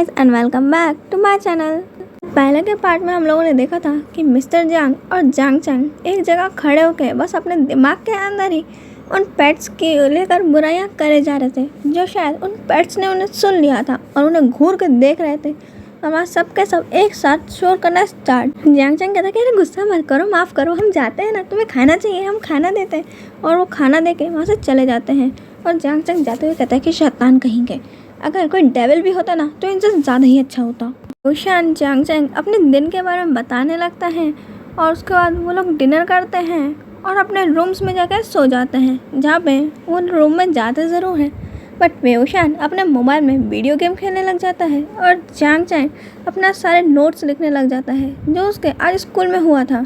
Guys and welcome back to my channel. पहले के part में हम लोगों ने देखा था कि मिस्टर जांग और जांग चैंग एक जगह खड़े होकर बस अपने दिमाग के अंदर ही उन पेट्स की लेकर बुराइयां करे जा रहे थे, जो शायद उन पेट्स ने उन्हें सुन लिया था और उन्हें घूर कर देख रहे थे। हमारा सबके सब एक साथ शोर करना स्टार्ट। जांग चैंग कहता कि अरे गुस्सा मत करो, माफ़ करो, हम जाते हैं ना, तुम्हें खाना चाहिए, हम खाना देते हैं। और वो खाना दे के वहाँ से चले जाते हैं। और जांग चैंग जाते हुए कहता है कि शैतान कहेंगे, अगर कोई डेविल भी होता ना तो इनसे ज़्यादा ही अच्छा होता। रोशान जांग चैंग अपने दिन के बारे में बताने लगता है और उसके बाद वो लोग डिनर करते हैं और अपने रूम्स में जाकर सो जाते हैं, जहाँ पे वो रूम में जाते ज़रूर हैं बट वेओशान अपने मोबाइल में वीडियो गेम खेलने लग जाता है और जांग चैंग अपना सारे नोट्स लिखने लग जाता है जो उसके आज स्कूल में हुआ था।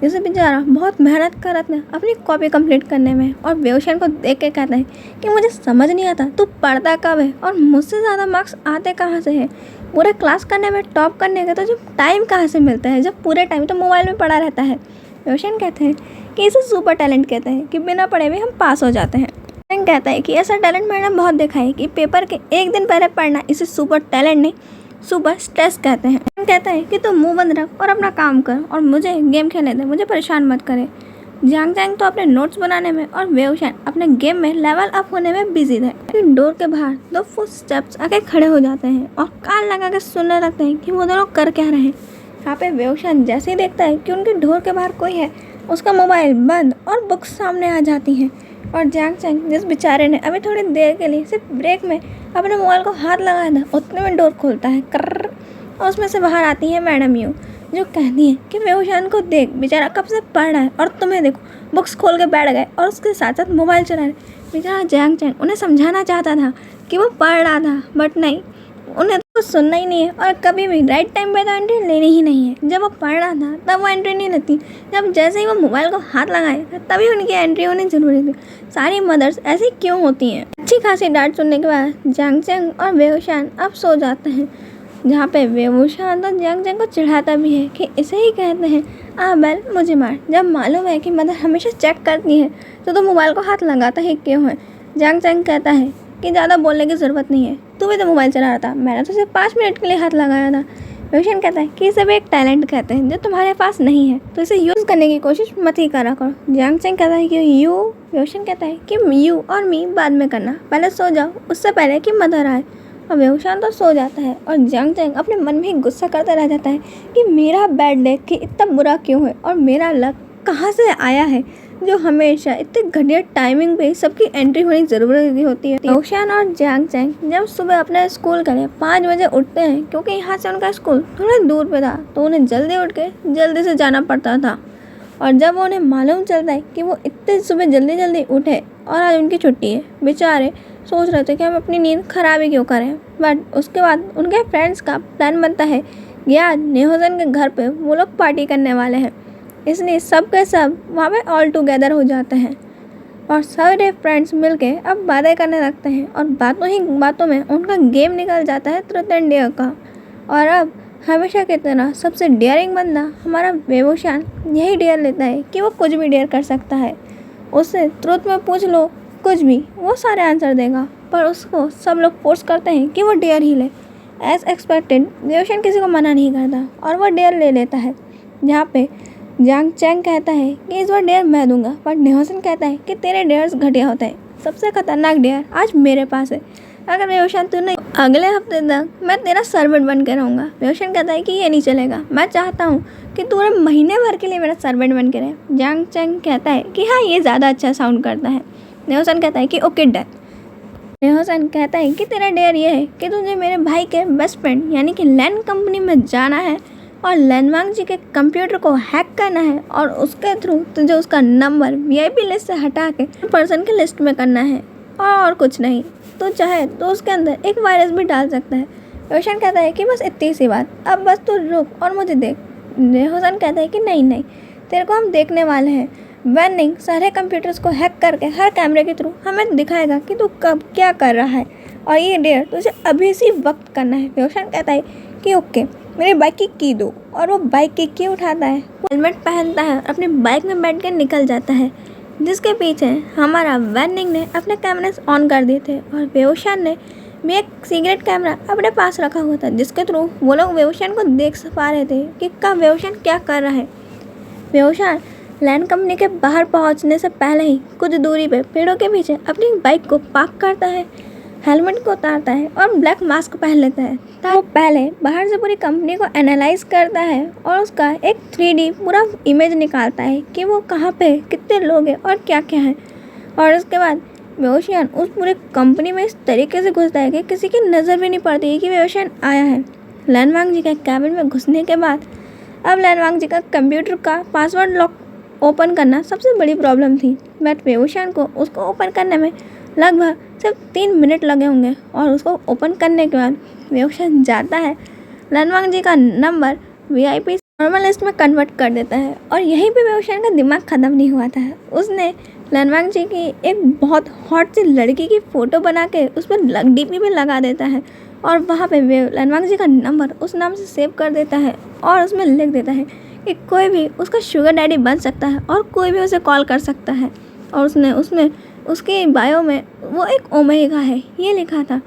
जैसे बेचारा बहुत मेहनत कर रहा था अपनी कॉपी कंप्लीट करने में और वेओशान को देख के कहता है कि मुझे समझ नहीं आता तू पढ़ता कब है और मुझसे ज़्यादा मार्क्स आते कहाँ से है। पूरे क्लास करने में टॉप करने का तो जब टाइम कहाँ से मिलता है, जब पूरे टाइम तो मोबाइल में पड़ा रहता है। वेओशान कहते हैं कि इसे सुपर टैलेंट कहते हैं कि बिना पढ़े हुए हम पास हो जाते हैं। जांग कहता है कि ऐसा टैलेंट मैंने बहुत देखा है कि पेपर के एक दिन पहले पढ़ना, इसे सुपर टैलेंट नहीं सुपर स्ट्रेस कहते हैं। कहता है कि तू मुंह बंद रख और अपना काम कर और मुझे गेम खेलने दे, मुझे परेशान मत करे। जांग चैंग तो अपने नोट्स बनाने में और वेओशान अपने गेम में लेवल अप होने में बिजी थे। डोर के बाहर दो फुटस्टेप्स आके खड़े हो जाते हैं और कान लगा के सुनने लगते हैं कि वो दोनों कर क्या रहे हैं। यहाँ पे वेओशान जैसे ही देखता है कि उनके डोर के बाहर कोई है, उसका मोबाइल बंद और बुक्स सामने आ जाती हैं। और जांग चैंग जिस बेचारे ने अभी थोड़ी देर के लिए सिर्फ ब्रेक में अपने मोबाइल को हाथ लगाया था, उतने में डोर खोलता है कर्र और उसमें से बाहर आती है मैडम यू, जो कहती है कि वेओशान को देख, बेचारा कब से पढ़ रहा है और तुम्हें देखो बुक्स खोल के बैठ गए और उसके साथ साथ मोबाइल चला रहे। बेचारा जांग चैंग उन्हें समझाना चाहता था कि वो पढ़ रहा था बट नहीं, उन्हें तो सुनना ही नहीं है और कभी भी राइट टाइम पे तो एंट्री लेनी ही नहीं है। जब वो पढ़ रहा था तब वो एंट्री नहीं लेती, जब जैसे ही वो मोबाइल को हाथ लगाए तभी उनकी एंट्री होनी जरूरी थी। सारी मदर्स ऐसी क्यों होती हैं। अच्छी खासी डांट सुनने के बाद जांग चैंग और वेओशान अब सो जाते हैं, जहाँ पे वेओशान तो जांग चैंग को चिढ़ाता भी है कि इसे ही कहते हैं आ बेल मुझे मार, जब मालूम है कि मदर हमेशा चेक करती है तो मोबाइल को हाथ लगाता ही क्यों है। जांग चैंग कहता है कि ज़्यादा बोलने की ज़रूरत नहीं है, तू भी तो मोबाइल चला रहा था, मैंने तो सिर्फ 5 मिनट के लिए हाथ लगाया था। वेओशान कहता है कि इसे भी एक टैलेंट कहते हैं जो तुम्हारे पास नहीं है, तो इसे यूज़ करने की कोशिश मत ही करा करो। जांग चैंग कहता है कि यू, वेओशान कहता है कि यू और मी बाद में करना, पहले सो जाओ उससे पहले कि मदर आए। और वेओशान तो सो जाता है और जांग चैंग अपने मन में ही गुस्सा करता रह जाता है कि मेरा बैड लक कि इतना बुरा क्यों है और मेरा लक कहाँ से आया है जो हमेशा इतने घटिया टाइमिंग पे सबकी एंट्री होनी जरूरी होती है। वेओशान और जांग चैंग जब सुबह अपने स्कूल के लिए 5 बजे उठते हैं, क्योंकि यहाँ से उनका स्कूल थोड़ा दूर पे था तो उन्हें जल्दी उठ के जल्दी से जाना पड़ता था। और जब उन्हें मालूम चलता है कि वो इतने सुबह जल्दी उठे और आज उनकी छुट्टी है, बेचारे सोच रहे थे कि हम अपनी नींद खराब ही क्यों करें। बट उसके बाद उनके फ्रेंड्स का प्लान बनता है कि आज नेहोजन के घर पे वो लोग पार्टी करने वाले हैं, इसलिए सब के सब वहाँ पे ऑल टुगेदर हो जाते हैं और सारे फ्रेंड्स मिलके अब बातें करने लगते हैं और बातों में उनका गेम निकल जाता है ट्रूथ एंड डेयर का। और अब हमेशा की तरह सबसे डेयरिंग बंदा हमारा वेओशान यही डेयर लेता है कि वो कुछ भी डेयर कर सकता है। उससे ट्रूथ में पूछ लो कुछ भी, वो सारे आंसर देगा, पर उसको सब लोग फोर्स करते हैं कि वो डेयर ही ले। एज एक्सपेक्टेड वेओशान किसी को मना नहीं करता और वो डेयर ले लेता है, जहाँ पे जांग चैंग कहता है कि इस बार डेयर मैं दूंगा, पर नेहोजन कहता है कि तेरे डेयर्स घटिया होते हैं, सबसे खतरनाक डेयर आज मेरे पास है, अगर वेओशान तू नहीं अगले हफ्ते तक मैं तेरा सर्वेंट बन के रहूँगा। वेओशान कहता है कि ये नहीं चलेगा, मैं चाहता हूँ कि तू महीने भर के लिए मेरा सर्वेंट बन के रहे। जांग चैंग कहता है कि हाँ ये ज़्यादा अच्छा साउंड करता है। नेहोजन कहता है कि ओके डन। नेहोजन कहता है कि तेरा डेयर ये है कि तुझे मेरे भाई के बेस्ट फ्रेंड यानी कि लैन कंपनी में जाना है और लैनवांग जी के कंप्यूटर को हैक करना है और उसके थ्रू तुझे उसका नंबर वीआईपी लिस्ट से हटा के पर्सन की लिस्ट में करना है और कुछ नहीं। तो चाहे तो उसके अंदर एक वायरस भी डाल सकता है। वेओशान कहता है कि बस इतनी सी बात, अब बस तू रुक और मुझे देख। नेहोजन कहता है कि नहीं तेरे को हम देखने वाले हैं। वैनिंग सारे कंप्यूटर्स को हैक करके हर कैमरे के थ्रू हमें दिखाएगा कि तू कब क्या कर रहा है और ये डेयर तुझे अभी इसी वक्त करना है। वेओशान कहता है कि ओके मेरी बाइक की की दो और वो बाइक की की उठाता है, हेलमेट पहनता है और अपनी बाइक में बैठ कर निकल जाता है, जिसके पीछे हमारा वैनिंग ने अपने कैमरे ऑन कर दिए थे और वेओशान ने भी एक सीक्रेट कैमरा अपने पास रखा हुआ था, जिसके थ्रू वो लोग वेवशान को देख पा रहे थे कि कब वेवशान क्या कर रहा है। वेवशान लैंड कंपनी के बाहर पहुंचने से पहले ही कुछ दूरी पे पेड़ों के पीछे अपनी बाइक को पार्क करता है, हेलमेट को उतारता है और ब्लैक मास्क पहन लेता है। वो पहले बाहर से पूरी कंपनी को एनालाइज करता है और उसका एक 3D पूरा इमेज निकालता है कि वो कहाँ पे कितने लोग हैं और क्या क्या है। और उसके बाद वेवशान उस पूरे कंपनी में इस तरीके से घुसता है कि किसी की नज़र भी नहीं पड़ती कि वेवशान आया है। लैनवांग जी के कैबिन में घुसने के बाद अब लैनवांग जी का कंप्यूटर का पासवर्ड लॉक ओपन करना सबसे बड़ी प्रॉब्लम थी, बट वेवशान को उसको ओपन करने में लगभग सिर्फ 3 मिनट लगे होंगे। और उसको ओपन करने के बाद वेवशान जाता है, लैनवांग जी का नंबर VIP नॉर्मल लिस्ट में कन्वर्ट कर देता है। और यहीं पे वेवशान का दिमाग ख़त्म नहीं हुआ था, उसने लैनवांग जी की एक बहुत हॉट सी लड़की की फ़ोटो बना के उस पर DP पे लगा देता है और वहाँ पे लैनवांग जी का नंबर उस नाम से सेव कर देता है और उसमें लिख देता है कि कोई भी उसका शुगर डैडी बन सकता है और कोई भी उसे कॉल कर सकता है। और उसने उसमें उसके बायो में वो एक ओमेगा है ये लिखा था।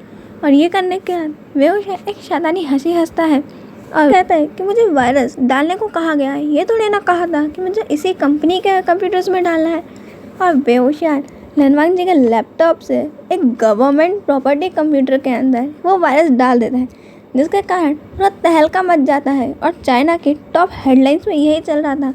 और ये करने के बाद वेवशान एक शैतानी हंसी हंसता है और कहता है कि मुझे वायरस डालने को कहा गया है, ये थोड़ी ना कहा था कि मुझे इसी कंपनी के कंप्यूटर्स में डालना है। और वेवशान लैनवांग जी के लैपटॉप से एक गवर्नमेंट प्रॉपर्टी कंप्यूटर के अंदर वो वायरस डाल देता है, जिसके कारण पूरा तहलका मच जाता है। और चाइना की टॉप हेडलाइंस में यही चल रहा था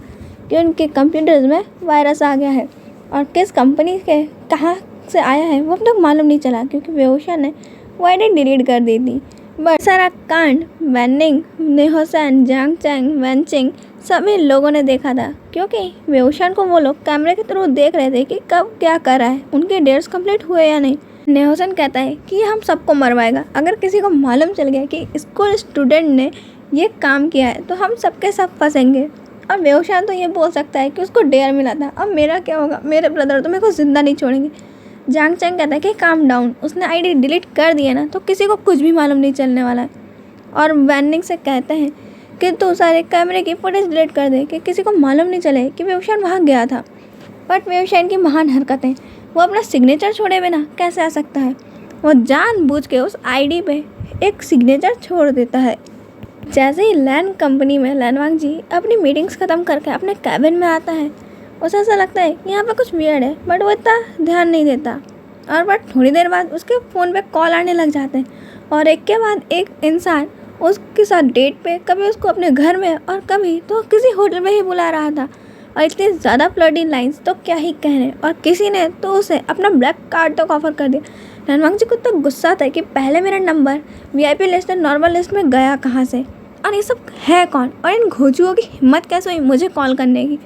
कि उनके कंप्यूटर्स में वायरस आ गया है। और किस कंपनी के कहाँ से आया है वो अब तक मालूम नहीं चला, क्योंकि वेवशान ने वो आईडी डिलीट कर दी थी। बट सारा कांड वैनिंग, नेहोसन, जांग चैंग, वैनचिंग सभी लोगों ने देखा था, क्योंकि वेवशान को वो लोग कैमरे के थ्रू देख रहे थे कि कब क्या कर रहा है, उनके डेट्स कंप्लीट हुए या नहीं। नेहोसन कहता है कि हम सबको मरवाएगा, अगर किसी को मालूम चल गया कि स्कूल स्टूडेंट ने ये काम किया है तो हम सबके सब फंसेंगे। और वेवशान तो ये बोल सकता है कि उसको डेयर मिला था, अब मेरा क्या होगा, मेरे ब्रदर तो मेरे को जिंदा नहीं छोड़ेंगे। जांग चैंग कहता है कि काम डाउन, उसने आईडी डिलीट कर दिया ना तो किसी को कुछ भी मालूम नहीं चलने वाला है। और वैनिंग से कहते हैं कि तू सारे कैमरे की फुटेज डिलीट कर दे कि किसी को मालूम नहीं चले कि वेवशान वहाँ गया था। बट वेवशान की महान हरकतें, वो अपना सिग्नेचर छोड़े बिना कैसे आ सकता है। वो जानबूझ के उस आईडी पे एक सिग्नेचर छोड़ देता है। जैसे ही लैंड कंपनी में लैनवांग जी अपनी मीटिंग्स ख़त्म करके अपने कैबिन में आता है, उसे ऐसा लगता है कि यहाँ पे कुछ वियर्ड है, बट वो इतना ध्यान नहीं देता। और बट थोड़ी देर बाद उसके फ़ोन पे कॉल आने लग जाते हैं और एक के बाद एक इंसान उसके साथ डेट पे, कभी उसको अपने घर में और कभी तो किसी होटल में ही बुला रहा था। और इतनी ज़्यादा फ्लर्टी लाइन्स तो क्या ही कहने, और किसी ने तो उसे अपना ब्लैक कार्ड तक ऑफर कर दिया। लैनवांग जी को तो गुस्सा था कि पहले मेरा नंबर VIP लिस्ट और नॉर्मल लिस्ट में गया कहाँ से, और ये सब है कौन, और इन घोचुओं की हिम्मत कैसे हुई मुझे कॉल करने की।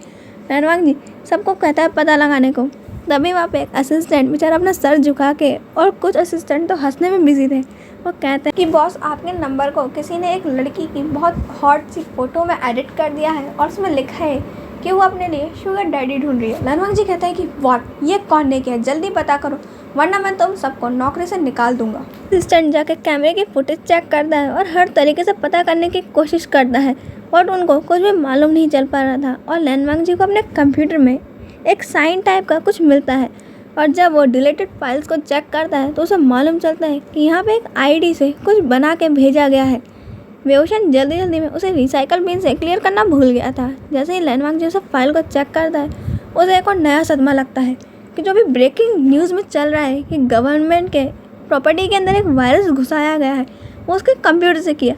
लैनवांग जी सबको कहता है पता लगाने को। तभी वहाँ पे एक असिस्टेंट बेचारा अपना सर झुका के, और कुछ असिस्टेंट तो हंसने में बिजी थे, वो कहते हैं कि बॉस आपके नंबर को किसी ने एक लड़की की बहुत हॉट सी फोटो में एडिट कर दिया है और उसमें लिखा है कि वो अपने लिए शुगर डैडी ढूंढ रही है। लैनवांग जी कहता है कि व्हाट, ये कौन ने किया, जल्दी पता करो वरना मैं तुम सबको नौकरी से निकाल दूंगा। असिस्टेंट जाके कैमरे की फुटेज चेक करता है और हर तरीके से पता करने की कोशिश करता है, बट उनको कुछ भी मालूम नहीं चल पा रहा था। और लैनवांग जी को अपने कंप्यूटर में एक साइन टाइप का कुछ मिलता है, और जब वो डिलीटेड फाइल्स को चेक करता है तो उसे मालूम चलता है कि यहाँ पे एक आईडी से कुछ बना के भेजा गया है। वेवशान जल्दी में उसे रिसाइकल बिन से क्लियर करना भूल गया था। जैसे ही लैनवांग जी उस फाइल को चेक करता है, उसे एक और नया सदमा लगता है कि जो भी ब्रेकिंग न्यूज़ में चल रहा है कि गवर्नमेंट के प्रॉपर्टी के अंदर एक वायरस घुसाया गया है, वो उसके कंप्यूटर से किया।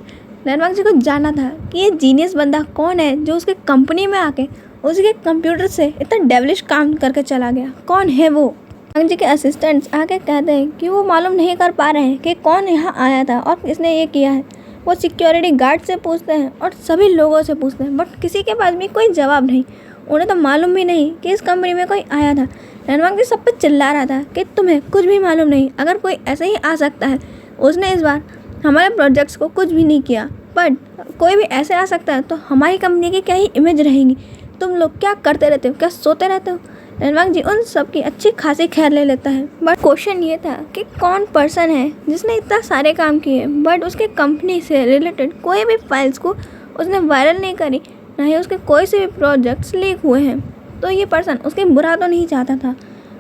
लैनवांग जी को जानना था कि ये जीनियस बंदा कौन है जो उसके कंपनी में आके उसके कंप्यूटर से इतना डेविलिश काम करके चला गया, कौन है वो। लैनवांग जी के असिस्टेंट्स आके कहते हैं कि वो मालूम नहीं कर पा रहे हैं कि कौन यहाँ आया था और किसने ये किया है। वो सिक्योरिटी गार्ड से पूछते हैं और सभी लोगों से पूछते हैं, बट किसी के पास भी कोई जवाब नहीं। उन्हें तो मालूम भी नहीं कि इस कंपनी में कोई आया था। लैनवांग जी सब पे चिल्ला रहा था कि तुम्हें कुछ भी मालूम नहीं, अगर कोई ऐसे ही आ सकता है, उसने इस बार हमारे प्रोजेक्ट्स को कुछ भी नहीं किया, बट कोई भी ऐसे आ सकता है तो हमारी कंपनी की क्या ही इमेज रहेगी। तुम लोग क्या करते रहते हो, क्या सोते रहते हो। लैनवांग जी उन सब की अच्छी खासी खैर ले लेता है, बट क्वेश्चन ये था कि कौन पर्सन है जिसने इतना सारे काम किए बट उसके कंपनी से रिलेटेड कोई भी फाइल्स को उसने वायरल नहीं करी, ना ही उसके कोई से भी प्रोजेक्ट्स लीक हुए हैं। तो ये पर्सन उसके बुरा तो नहीं चाहता था,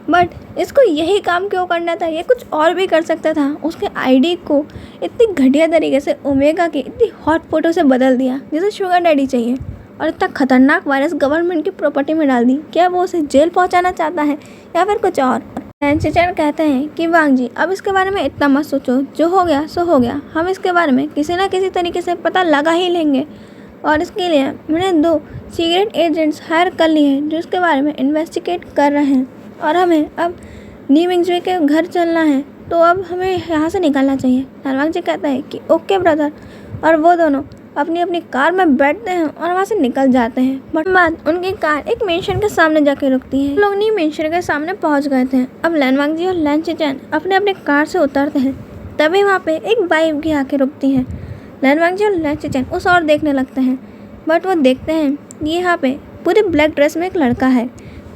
बट इसको यही काम क्यों करना था, ये कुछ और भी कर सकता था। उसके आईडी को इतनी घटिया तरीके से ओमेगा की इतनी हॉट फोटो से बदल दिया जिसे शुगर डैडी चाहिए, और इतना खतरनाक वायरस गवर्नमेंट की प्रॉपर्टी में डाल दी। क्या वो उसे जेल पहुंचाना चाहता है या फिर कुछ और? चैन कहते हैं कि वांग जी अब इसके बारे में इतना मत सोचो, जो हो गया सो हो गया। हम इसके बारे में किसी ना किसी तरीके से पता लगा ही लेंगे, और इसके लिए मैंने 2 सीक्रेट एजेंट्स हायर कर लिए हैं जो इसके बारे में इन्वेस्टिगेट कर रहे हैं, और हमें अब नी मिंगजुई के घर चलना है, तो अब हमें यहाँ से निकलना चाहिए। वांग जी कहता है कि ओके ब्रदर, और वो दोनों अपनी अपनी कार में बैठते हैं और वहाँ से निकल जाते हैं। बट बाद उनकी कार एक मेंशन के सामने जाके रुकती है। लोग नी मेंशन के सामने पहुँच गए थे। अब वांग जी और लैन चैन अपने अपने कार से उतरते हैं, तभी वहाँ पे एक बाइक भी आके रुकती है। वांग जी और लैन चैन उस और देखने लगते हैं, बट वो देखते हैं ये यहाँ पे पूरे ब्लैक ड्रेस में एक लड़का है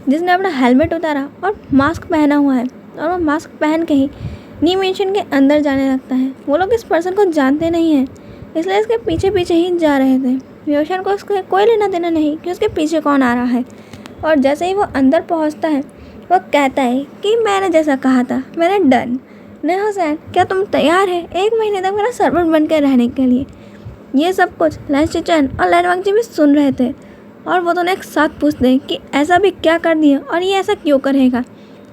जिसने अपना हेलमेट उतारा और मास्क पहना हुआ है, और वो मास्क पहन के ही नी मेंशन के अंदर जाने लगता है। वो लोग इस पर्सन को जानते नहीं हैं, इसलिए इसके पीछे पीछे ही जा रहे थे। व्योशन को इसको कोई लेना देना नहीं कि उसके पीछे कौन आ रहा है, और जैसे ही वो अंदर पहुंचता है वो कहता है कि मैंने जैसा कहा था मैंने डन। नहीं हुसैन, क्या तुम तैयार है 1 महीने तक मेरा सर्वेंट बन के रहने के लिए? ये सब कुछ लैन चैन और वांग जी भी सुन रहे थे, और वो दोनों एक साथ पूछते हैं कि ऐसा भी क्या कर दिया और ये ऐसा क्यों करेगा।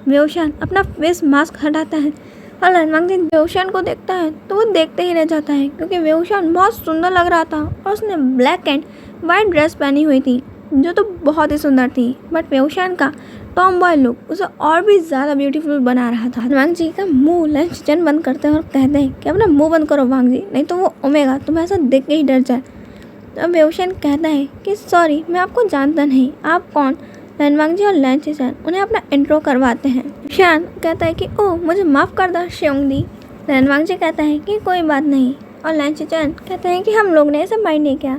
व्योशन अपना फेस मास्क हटाता है, और वांग जी व्योशन को देखता है तो वो देखते ही रह जाता है, क्योंकि व्योशन बहुत सुंदर लग रहा था और उसने ब्लैक एंड वाइट ड्रेस पहनी हुई थी जो तो बहुत ही सुंदर थी। बट व्योशन का टॉम बॉय लुक उसे और भी ज़्यादा ब्यूटीफुल बना रहा था। वांग जी का मुंह लैन चैन बंद करते हैं और कहते हैं कि अपना मुंह बंद करो वांग जी, नहीं तो वो ओमेगा तुम्हें ऐसा देख के ही डर जाए। तो व्योशन कहता है कि सॉरी मैं आपको जानता नहीं, आप कौन? वांग जी और लैन चैन उन्हें अपना इंट्रो करवाते हैं। शान कहता है कि ओह मुझे माफ़ कर दो श्योंगदी। वांग जी कहता है कि कोई बात नहीं, और लैन चैन कहते हैं कि हम लोग ने ऐसा माइंड नहीं किया।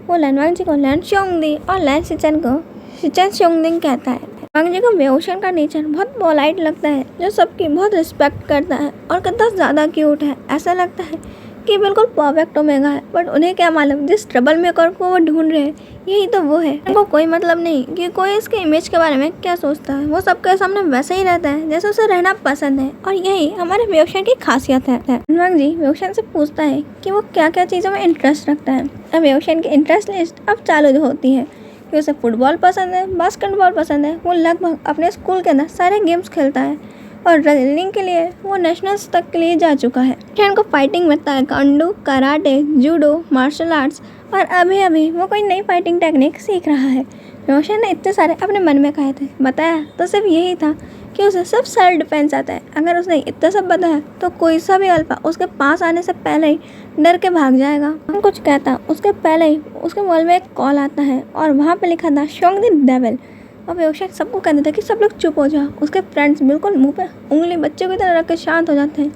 वो वांग जी को लैन श्योंगदी और लैन चैन को शिचन श्योंगदिंग कहता है। वांग जी को व्योशन का नेचर बहुत पोलाइट लगता है, जो सबकी बहुत रिस्पेक्ट करता है और कितना ज़्यादा क्यूट है। ऐसा लगता है कि बिल्कुल परफेक्ट ओमेगा है, बट उन्हें क्या मालूम जिस ट्रबल मेकर को वो ढूंढ रहे हैं यही तो वो है। उनको कोई मतलब नहीं कि कोई इसके इमेज के बारे में क्या सोचता है, वो सबके सामने वैसे ही रहता है जैसे उसे रहना पसंद है, और यही हमारे व्योशन की खासियत है। वांग जी व्योशन से पूछता है कि वो क्या क्या चीज़ों में इंटरेस्ट रखता है। अब व्योशन की इंटरेस्ट लिस्ट अब चालू होती है कि उसे फुटबॉल पसंद है, बास्केटबॉल पसंद है, वो लगभग अपने स्कूल के अंदर सारे गेम्स खेलता है, और रेसलिंग के लिए वो नेशनल्स तक के लिए जा चुका है। व्योशन को फाइटिंग में taekwondo, karate, judo, martial arts, और अभी अभी वो कोई नई फाइटिंग टेक्निक सीख रहा है। व्योशन ने इतने सारे अपने मन में कहे थे, बताया तो सिर्फ यही था कि उसे सब सेल्फ डिफेंस आता है। अगर उसने इतना सब बताया तो कोई सा भी अल्फा उसके पास आने से पहले ही डर के भाग जाएगा। हम कुछ कहता उसके पहले ही उसके मोबाइल में एक कॉल आता है, और वहाँ पे लिखा था श्योंग द डेविल। और व्योशन सबको कहते थे कि सब लोग चुप हो जाओ। उसके फ्रेंड्स बिल्कुल मुंह पे उंगली बच्चों की तरह रख के शांत हो जाते हैं,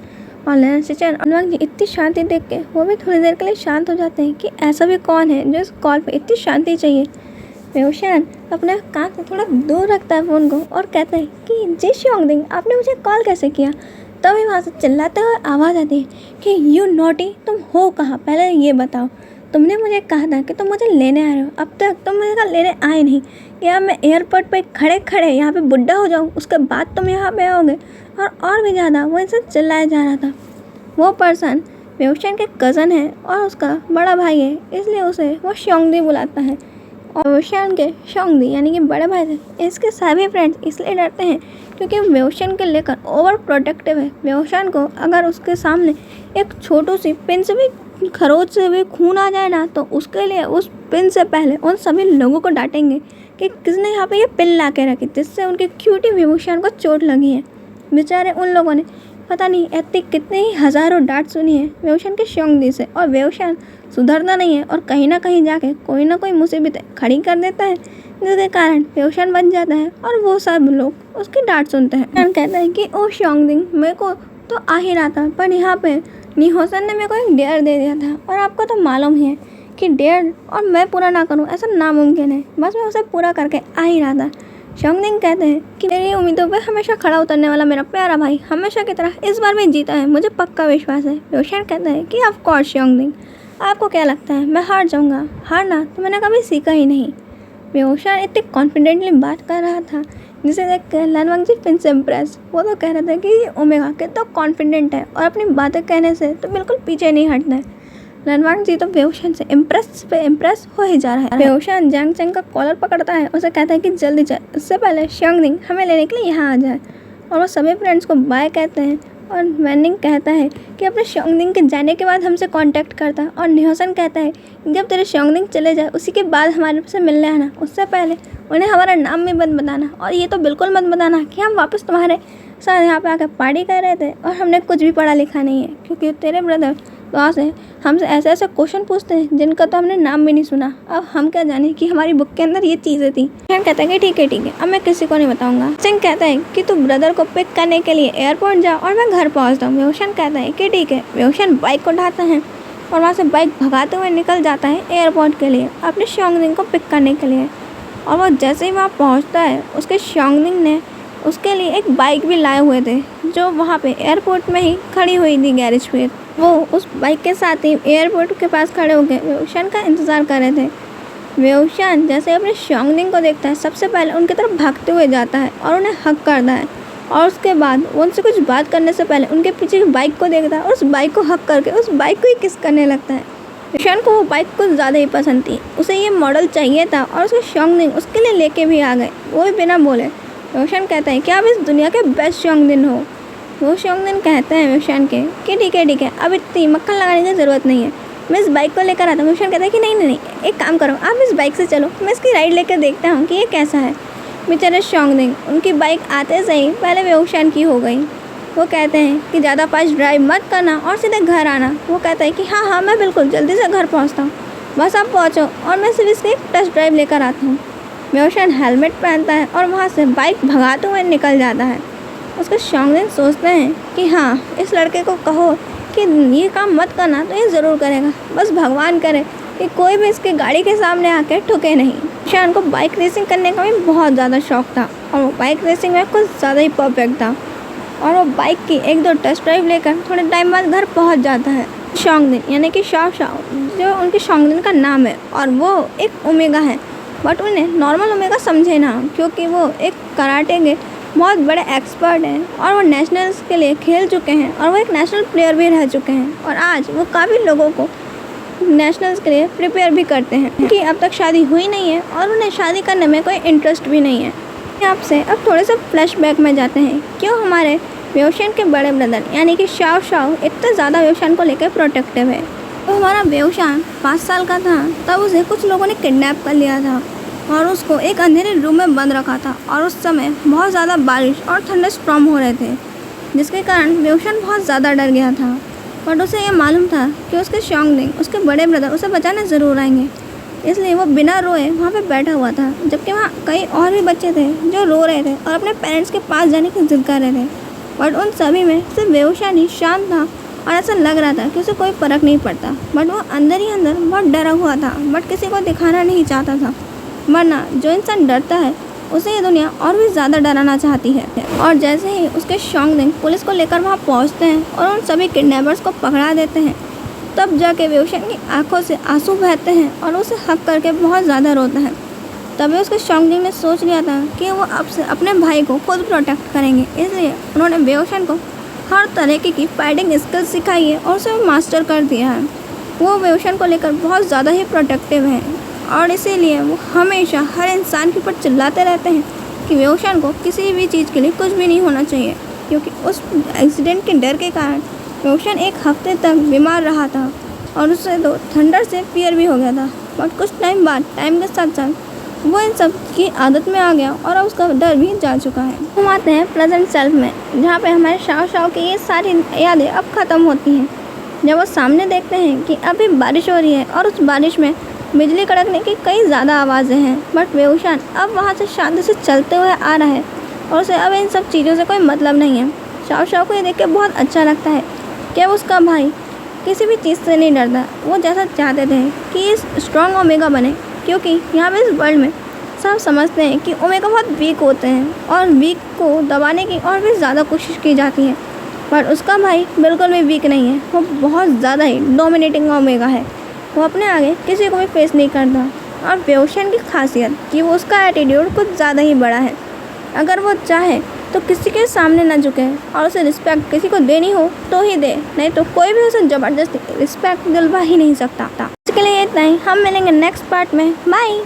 और लैन चैन और वांग जी इतनी शांति देख के वो भी थोड़ी देर के लिए शांत हो जाते हैं कि ऐसा भी कौन है जो इस कॉल पे इतनी शांति चाहिए। व्योशन अपने कान से थोड़ा दूर रखता है फ़ोन को और कहता है कि जी श्योंगदिंग आपने मुझे कॉल कैसे किया। तभी वहाँ से चिल्लाते हुए आवाज़ आती है कि यू नॉटी, तुम हो कहाँ, पहले ये बताओ। तुमने मुझे कहा था कि तुम मुझे लेने आ रहे हो, अब तक तुम मुझे लेने आए नहीं। या मैं एयरपोर्ट पे खड़े खड़े यहाँ पे बुढ़ा हो जाऊँ, उसके बाद तुम यहाँ पे आओगे। और भी ज़्यादा वो इनसे चिल्लाया जा रहा था। वो पर्सन व्योशन के कज़न है और उसका बड़ा भाई है, इसलिए उसे वो श्योंगदी बुलाता है। और व्योशन के श्योंगदी यानी कि बड़े भाई थे, इसके सभी फ्रेंड्स इसलिए डरते हैं क्योंकि व्योशन के लेकर ओवर प्रोटेक्टिव है। व्योशन को अगर उसके सामने एक छोटू सी पिन से भी खरोच से भी खून आ जाए ना, तो उसके लिए उस पिन से पहले उन सभी लोगों को डांटेंगे कि किसने यहाँ पे ये पिन ला के रखी, जिससे उनकी क्यूटी व्योशन को चोट लगी है। बेचारे उन लोगों ने पता नहीं ऐसी कितने ही हज़ारों डांट सुनी है व्योशन के श्योंगदी से, और व्योशन सुधरता नहीं है और कहीं ना कहीं जाके कोई ना कोई मुसीबत खड़ी कर देता है, जिसके कारण व्योशन बन जाता है और वो सब लोग उसकी डांट सुनते हैं। कहता है कि ओ श्योंगदिंग, मेरे को तो आ ही रहा था, पर यहाँ पे नी हुसैन ने मेरे को एक डेयर दे दिया था, और आपको तो मालूम ही है कि डेयर और मैं पूरा ना करूँ ऐसा नामुमकिन है, बस मैं उसे पूरा करके आ ही रहा था। श्योंगदिंग कहते हैं कि मेरी उम्मीदों पे हमेशा खड़ा उतरने वाला मेरा प्यारा भाई हमेशा की तरह इस बार भी जीता है, मुझे पक्का विश्वास है। व्योशन कहता है कि ऑफ कोर्स श्योंगदिंग, आपको क्या लगता है मैं हार जाऊंगा? हारना तो मैंने कभी सीखा ही नहीं। बेहोशान इतने कॉन्फिडेंटली बात कर रहा था जिसे देख कर लनवांग जी फिर से इम्प्रेस। वो तो कह रहे थे कि ये ओमेगा कितना कॉन्फिडेंट है और अपनी बातें कहने से तो बिल्कुल पीछे नहीं हटना है। लनवांग जी तो बेहोशान से इम्प्रेस पे इम्प्रेस हो ही जा रहा है। बेहोशान जांग चैन का कॉलर पकड़ता है, उसे कहता है कि जल्दी चल, उससे पहले xiangning हमें लेने के लिए यहाँ आ जाए। और वो सभी फ्रेंड्स को बाय कहते हैं और वैनिंग कहता है कि अपने xiangning के जाने के बाद हमसे कांटेक्ट करता है। और न्योसन कहता है कि जब तेरे xiangning चले जाए उसी के बाद हमारे से मिलने आना, उससे पहले उन्हें हमारा नाम भी मत बताना। और ये तो बिल्कुल मत बताना कि हम वापस तुम्हारे साथ यहाँ पे आकर पार्टी कर रहे थे और हमने कुछ भी पढ़ा लिखा नहीं है, क्योंकि तेरे ब्रदर वहाँ से हमसे ऐसे ऐसे क्वेश्चन पूछते हैं जिनका तो हमने नाम भी नहीं सुना। अब हम क्या जाने कि हमारी बुक के अंदर ये चीज़ें थी। शन कहता है कि ठीक है, अब मैं किसी को नहीं बताऊंगा। सिंह कहता है कि तू ब्रदर को पिक करने के लिए एयरपोर्ट जा और मैं घर पहुँचता हूँ। बेहोशन कहता है कि ठीक है। बेहोशन बाइक को उठाता है और वहाँ से बाइक भगाते हुए निकल जाता है एयरपोर्ट के लिए अपने xiangning को पिक करने के लिए। और वह जैसे ही वहाँ पहुँचता है उसके xiangning ने उसके लिए एक बाइक भी लाए हुए थे जो वहाँ पे एयरपोर्ट में ही खड़ी हुई थी गैरेज पे। वो उस बाइक के साथ ही एयरपोर्ट के पास खड़े होकर बेहोशान का इंतज़ार कर रहे थे। बेहोशान जैसे अपने xiangning को देखता है सबसे पहले उनकी तरफ भागते हुए जाता है और उन्हें हक करता है। और उसके बाद उनसे कुछ बात करने से पहले उनके पीछे की बाइक को देखता है और उस बाइक को हक करके उस बाइक को ही किस करने लगता है। बेहोशान को वो बाइक कुछ ज़्यादा ही पसंद थी, उसे ये मॉडल चाहिए था और उसके xiangning उसके लिए लेके भी आ गए, वो भी बिना बोले। बेहोशान कहता है कि आप इस दुनिया के बेस्ट xiangning हो। वो xiangning कहते हैं बेहोशान के कि ठीक है, अब इतनी मक्खन लगाने की ज़रूरत नहीं है, मैं इस बाइक को लेकर आता हूँ। बेहोशान कहता है कि नहीं, एक काम करो, आप इस बाइक से चलो, मैं इसकी राइड लेकर देखता हूँ कि ये कैसा है। बेचारे xiangning उनकी बाइक आते से ही पहले बेहोशान की हो गई। वो कहते हैं कि ज़्यादा फास्ट ड्राइव मत करना और सीधे घर आना। वो कहता है कि हाँ, मैं बिल्कुल जल्दी से घर पहुँचता हूँ, बस आप पहुँचो और मैं सिर्फ इसकी एक टेस्ट ड्राइव लेकर आता हूँ। बेहोशान हेलमेट पहनता है और वहाँ से बाइक भगाते हुए निकल जाता है। उसके xiangning सोचते हैं कि हाँ, इस लड़के को कहो कि ये काम मत करना तो ये ज़रूर करेगा, बस भगवान करे कि कोई भी इसकी गाड़ी के सामने आके ठुके नहीं। बेहोशान को बाइक रेसिंग करने का भी बहुत ज़्यादा शौक था और वो बाइक रेसिंग में कुछ ज़्यादा ही परफेक्ट था। और वो बाइक की 1-2 टेस्ट ड्राइव लेकर थोड़े टाइम बाद घर पहुंच जाता है। xiangning यानी कि शाओ जो उनके xiangning का नाम है और वो एक ओमेगा है, बट उन्हें नॉर्मल ओमेगा समझे ना, क्योंकि वो एक कराटे के बहुत बड़े एक्सपर्ट हैं और वो नेशनल्स के लिए खेल चुके हैं और वो एक नेशनल प्लेयर भी रह चुके हैं। और आज वो काफ़ी लोगों को नेशनल्स के लिए प्रिपेयर भी करते हैं कि अब तक शादी हुई नहीं है और उन्हें शादी करने में कोई इंटरेस्ट भी नहीं है। आपसे अब थोड़े से फ्लैशबैक में जाते हैं, क्यों हमारे बेहोशान के बड़े ब्रदर यानी कि शाओ इतना ज़्यादा बेहोशान को लेकर प्रोटेक्टिव है। तो हमारा बेहोशान 5 साल का था तब उसे कुछ लोगों ने किडनैप कर लिया था और उसको एक अंधेरे रूम में बंद रखा था। और उस समय बहुत ज़्यादा बारिश और थंडरस्टॉर्म हो रहे थे, जिसके कारण बेहोशान बहुत ज़्यादा डर गया था। बट उसे ये मालूम था कि उसके xiangning उसके बड़े ब्रदर उसे बचाने ज़रूर आएंगे, इसलिए वो बिना रोए वहाँ पे बैठा हुआ था। जबकि वहाँ कई और भी बच्चे थे जो रो रहे थे और अपने पेरेंट्स के पास जाने की जिद कर रहे थे, बट उन सभी में सिर्फ बेहोशान ही शांत था और ऐसा लग रहा था कि उसे कोई फ़र्क नहीं पड़ता। बट वो अंदर ही अंदर बहुत डरा हुआ था, बट किसी को दिखाना नहीं चाहता था, वरना जो इंसान डरता है उसे ये दुनिया और भी ज़्यादा डराना चाहती है। और जैसे ही उसके xiangning पुलिस को लेकर वहाँ पहुँचते हैं और उन सभी किडनैपर्स को पकड़ा देते हैं, तब जाके बेहोशान की आंखों से आंसू बहते हैं और उसे हक करके बहुत ज़्यादा रोता है। तभी उसके xiangning ने सोच लिया था कि वो अब से अपने भाई को खुद प्रोटेक्ट करेंगे, इसलिए उन्होंने बेहोशान को हर तरीके की फाइटिंग स्किल्स सिखाई है और उसे मास्टर कर दिया है। वो बेहोशान को लेकर बहुत ज़्यादा ही प्रोटेक्टिव हैं और इसीलिए वो हमेशा हर इंसान के ऊपर चिल्लाते रहते हैं कि बेहोशान को किसी भी चीज़ के लिए कुछ भी नहीं होना चाहिए, क्योंकि उस एक्सीडेंट के डर के कारण बेहोशान 1 हफ्ते तक बीमार रहा था और उससे तो थंडर से फियर भी हो गया था। बट कुछ टाइम बाद टाइम के साथ साथ वो इन सब की आदत में आ गया और अब उसका डर भी जा चुका है। हम आते हैं प्रेजेंट सेल्फ में, जहाँ पे हमारे शाओ की ये सारी यादें अब ख़त्म होती हैं। जब वो सामने देखते हैं कि अभी बारिश हो रही है और उस बारिश में बिजली कड़कने की कई ज़्यादा आवाज़ें हैं, बट बेहोशान अब वहाँ से शांति से चलते हुए आ रहा है और उसे अब इन सब चीज़ों से कोई मतलब नहीं है। शाओ को ये देख के बहुत अच्छा लगता है कि अब उसका भाई किसी भी चीज़ से नहीं डरता। वो जैसा चाहते थे कि इस स्ट्रॉन्ग ओमेगा बने, क्योंकि यहाँ पे इस वर्ल्ड में सब समझते हैं कि ओमेगा बहुत वीक होते हैं और वीक को दबाने की और भी ज़्यादा कोशिश की जाती है। पर उसका भाई बिल्कुल भी वीक नहीं है, वो बहुत ज़्यादा ही डोमिनेटिंग ओमेगा है। वो अपने आगे किसी को भी फेस नहीं करता और बेओशन की खासियत कि वो उसका एटीट्यूड कुछ ज़्यादा ही बड़ा है। अगर वो चाहे तो किसी के सामने ना झुके और उसे रिस्पेक्ट किसी को देनी हो तो ही दे, नहीं तो कोई भी उसे ज़बरदस्ती रिस्पेक्ट दिलवा ही नहीं सकता। इसके लिए इतना ही, हम मिलेंगे नेक्स्ट पार्ट में। बाय।